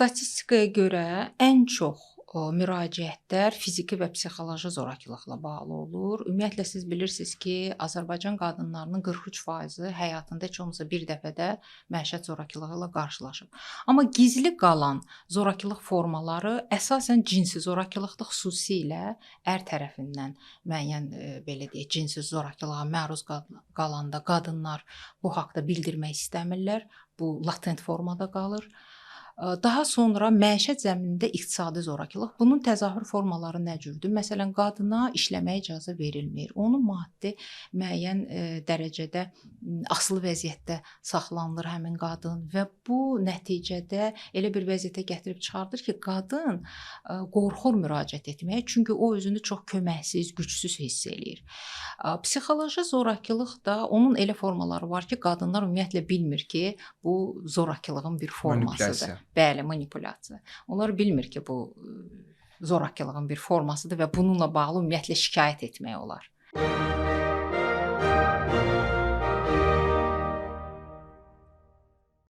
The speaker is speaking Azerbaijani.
Statistikaya görə ən çox müraciətlər fiziki və psixoloji zorakılıqla bağlı olur. Ümumiyyətlə siz bilirsiniz ki, Azərbaycan qadınlarının 43% həyatında heç olmasa bir dəfə də məişət zorakılığı ilə qarşılaşıb. Amma gizli qalan zorakılıq formaları əsasən cinsi zorakılıqdır, xüsusilə ər tərəfindən müəyyən belə deyək, cinsi zorakılığa məruz qalanda qadınlar bu haqqda bildirmək istəmirlər. Bu latent formada qalır. Daha sonra məişət zəminində iqtisadi zorakılıq. Bunun təzahür formaları nə cürdür? Məsələn, qadına işləməyə icazə verilmir. Onu maddi müəyyən dərəcədə asılı vəziyyətdə saxlanılır həmin qadın və bu nəticədə elə bir vəziyyətə gətirib çıxardır ki, qadın qorxur müraciət etməyə, çünki o özünü çox köməksiz, gücsüz hiss eləyir. Psixoloji zorakılıq da onun elə formaları var ki, qadınlar ümumiyyətlə bilmir ki, bu zorakılığın bir formasıdır. Bəli, manipulyasiya. Onlar bilmir ki, bu zorakılığın bir formasıdır və bununla bağlı ümumiyyətlə şikayət etmək olar.